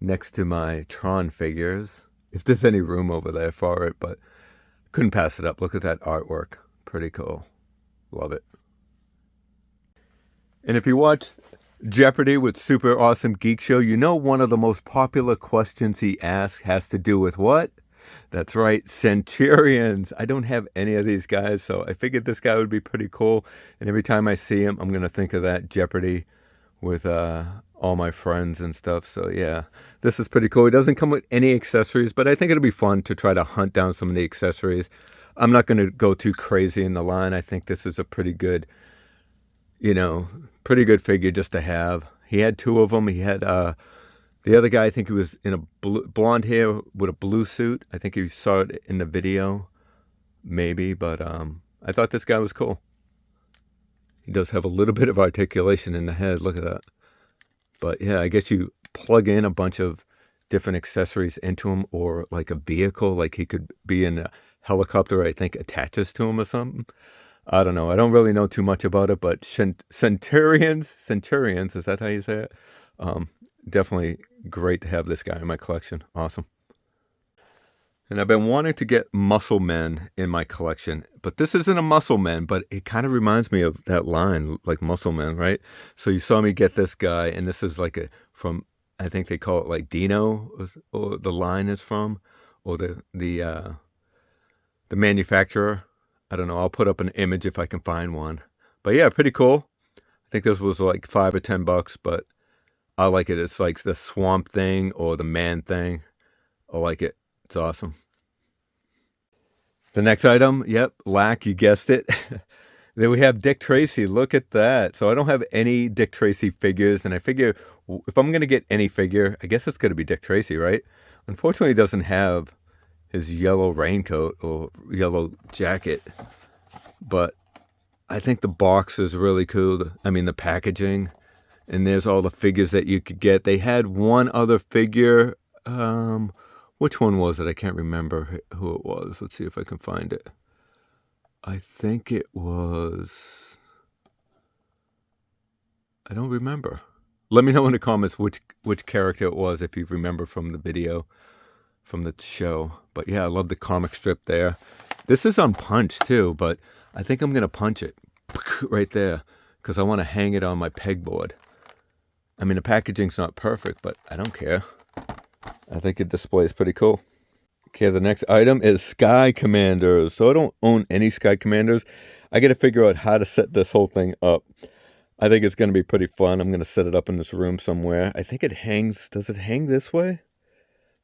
next to my Tron figures. If there's any room over there for it, but couldn't pass it up. Look at that artwork. Pretty cool. Love it. And if you watch Jeopardy with Super Awesome Geek Show, you know one of the most popular questions he asks has to do with what? That's right, Centurions. I don't have any of these guys, so I figured this guy would be pretty cool. And every time I see him, I'm going to think of that Jeopardy with all my friends and stuff. So yeah, this is pretty cool. He doesn't come with any accessories, but I think it'll be fun to try to hunt down some of the accessories. I'm not going to go too crazy in the line. I think this is a pretty good, pretty good figure just to have. He had two of them. He had the other guy, I think he was in a blonde hair with a blue suit. I think you saw it in the video, maybe. But I thought this guy was cool. He does have a little bit of articulation in the head. Look at that. But yeah, I guess you plug in a bunch of different accessories into him, or like a vehicle, like he could be in a helicopter, I think attaches to him or something. I don't know. I don't really know too much about it, but Centurions, is that how you say it? Definitely great to have this guy in my collection. Awesome. And I've been wanting to get Muscle Men in my collection, but this isn't a Muscle Men, but it kind of reminds me of that line, like Muscle Men, right? So you saw me get this guy, and this is like I think they call it like Dino, or the line is from, or the manufacturer. I don't know. I'll put up an image if I can find one. But yeah, pretty cool. I think this was like $5 or $10, but I like it. It's like the Swamp Thing or the Man Thing. I like it. It's awesome. The next item, yep, Lack, you guessed it. Then we have Dick Tracy. Look at that. So I don't have any Dick Tracy figures, and I figure if I'm going to get any figure, I guess it's going to be Dick Tracy, right? Unfortunately, he doesn't have his yellow raincoat or yellow jacket, but I think the box is really cool. I mean, the packaging, and there's all the figures that you could get. They had one other figure. Which one was it? I can't remember who it was. Let's see if I can find it. I think it was... I don't remember. Let me know in the comments which character it was if you remember from the video, from the show. But yeah, I love the comic strip there. This is unpunched too, but I think I'm going to punch it right there because I want to hang it on my pegboard. I mean, the packaging's not perfect, but I don't care. I think it displays pretty cool. Okay, the next item is Sky Commanders. So I don't own any Sky Commanders. I got to figure out how to set this whole thing up. I think it's going to be pretty fun. I'm going to set it up in this room somewhere. I think it hangs. Does it hang this way?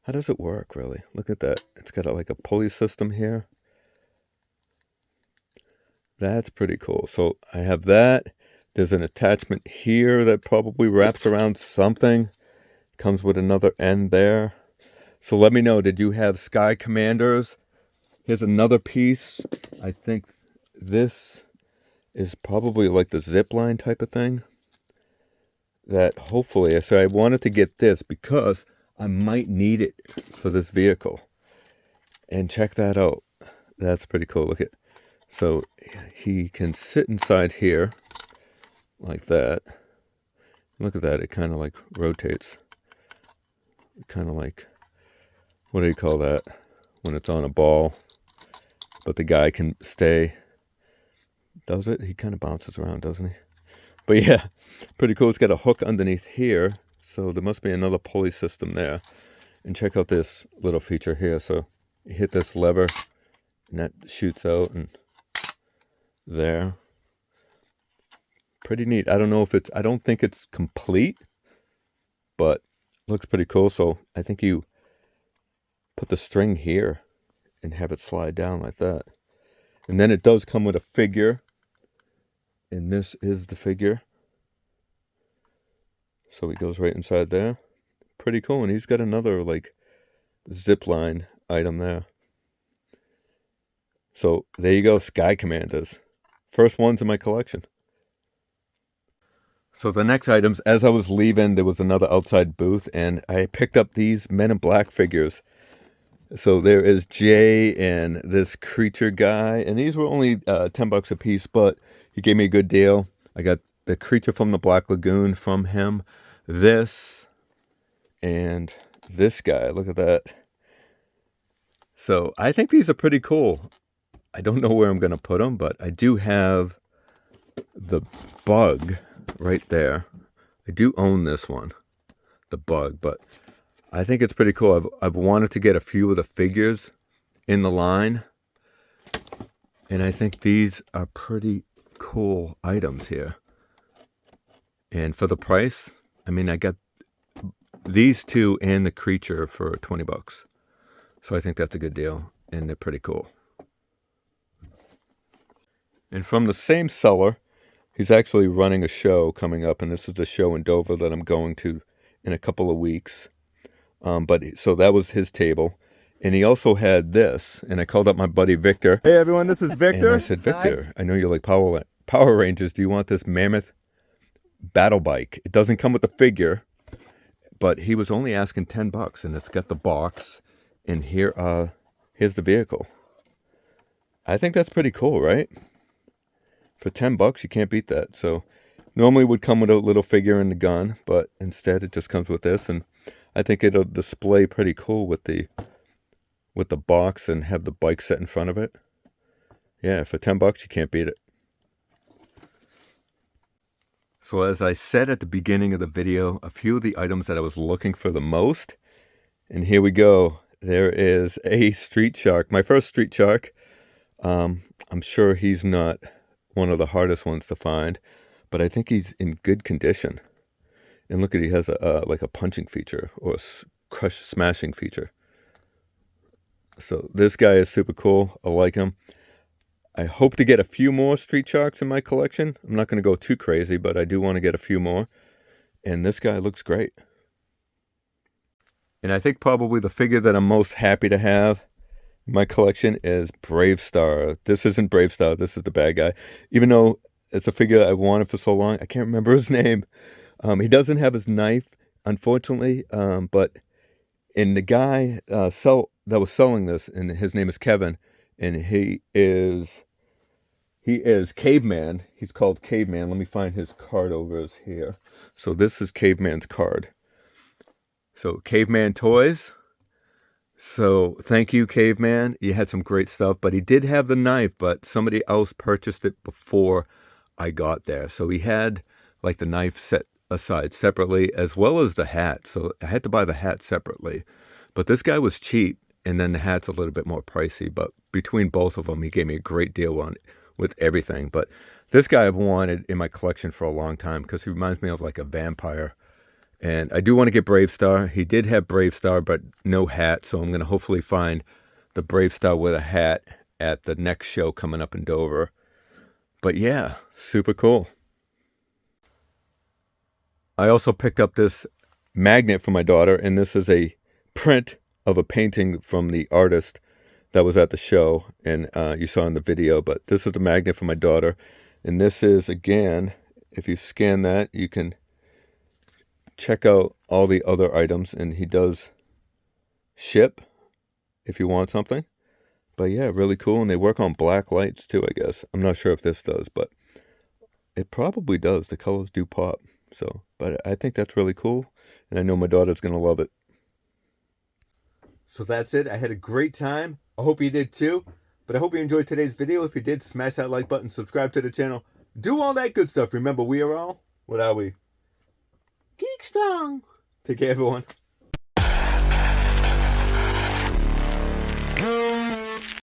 How does it work, really? Look at that. It's got like a pulley system here. That's pretty cool. So I have that. There's an attachment here that probably wraps around something. Comes with another end there. So let me know, did you have Sky Commanders? Here's another piece. I think this is probably like the zip line type of thing. That hopefully, so I wanted to get this because I might need it for this vehicle. And check that out. That's pretty cool. Look at, so he can sit inside here like that. Look at that, it kind of like rotates. Kind of like, what do you call that when it's on a ball but the guy can stay? Does it? He kind of bounces around, doesn't he? But yeah, pretty cool. It's got a hook underneath here, so there must be another pulley system there. And check out this little feature here. So you hit this lever and that shoots out, and there, pretty neat. I don't know if it's, I don't think it's complete, but looks pretty cool. So I think you put the string here and have it slide down like that. And then it does come with a figure. And this is the figure. So he goes right inside there. Pretty cool. And he's got another like zip line item there. So there you go, Sky Commanders. First ones in my collection. So the next items, as I was leaving, there was another outside booth, and I picked up these Men in Black figures. So there is Jay and this creature guy, and these were only $10 a piece, but he gave me a good deal. I got the creature from the Black Lagoon from him, this, and this guy. Look at that. So I think these are pretty cool. I don't know where I'm going to put them, but I do have the bug right there. I do own this one, the bug, but I think it's pretty cool. I've wanted to get a few of the figures in the line, and I think these are pretty cool items here. And for the price, I mean, I got these two and the creature for $20. So I think that's a good deal, and they're pretty cool. And from the same seller, he's actually running a show coming up, and this is the show in Dover that I'm going to in a couple of weeks. So that was his table. And he also had this, and I called up my buddy Victor. Hey everyone, this is Victor. And I said, Victor, hi. I know you like Power Rangers. Do you want this Mammoth battle bike? It doesn't come with a figure, but he was only asking $10, and it's got the box, and here's the vehicle. I think that's pretty cool, right? For $10, you can't beat that. So normally it would come with a little figure and the gun, but instead it just comes with this, and I think it'll display pretty cool with the box and have the bike set in front of it. Yeah, for $10 you can't beat it. So as I said at the beginning of the video, a few of the items that I was looking for the most, and here we go. There is a Street Shark, my first Street Shark. I'm sure he's not one of the hardest ones to find, but I think he's in good condition. And look at, he has a like a punching feature or a crush smashing feature. So this guy is super cool. I like him. I hope to get a few more Street Sharks in my collection. I'm not going to go too crazy, but I do want to get a few more. And this guy looks great. And I think probably the figure that I'm most happy to have in my collection is Brave Star. This isn't Brave Star. This is the bad guy. Even though it's a figure I wanted for so long, I can't remember his name. He doesn't have his knife, unfortunately. But in the guy that was selling this, and his name is Kevin, and he is Caveman. He's called Caveman. Let me find his card over here. So this is Caveman's card. So Caveman Toys. So thank you, Caveman. You had some great stuff, but he did have the knife, but somebody else purchased it before I got there. So he had like the knife set aside separately, as well as the hat. So I had to buy the hat separately. But this guy was cheap, and then the hat's a little bit more pricey. But between both of them, he gave me a great deal on it with everything. But this guy I've wanted in my collection for a long time because he reminds me of like a vampire. And I do want to get Brave Star. He did have Brave Star, but no hat. So I'm going to hopefully find the Brave Star with a hat at the next show coming up in Dover. But yeah, super cool. I also picked up this magnet for my daughter, and this is a print of a painting from the artist that was at the show, and you saw in the video. But this is the magnet for my daughter, and this is, again, if you scan that, you can check out all the other items, and he does ship if you want something. But yeah, really cool, and they work on black lights too, I guess. I'm not sure if this does, but it probably does. The colors do pop. So, but I think that's really cool, and I know my daughter's gonna love it. So that's it. I had a great time. I hope you did too. But I hope you enjoyed today's video. If you did, smash that like button, subscribe to the channel, do all that good stuff. Remember, we are all, what are we? Geek strong. Take care, everyone.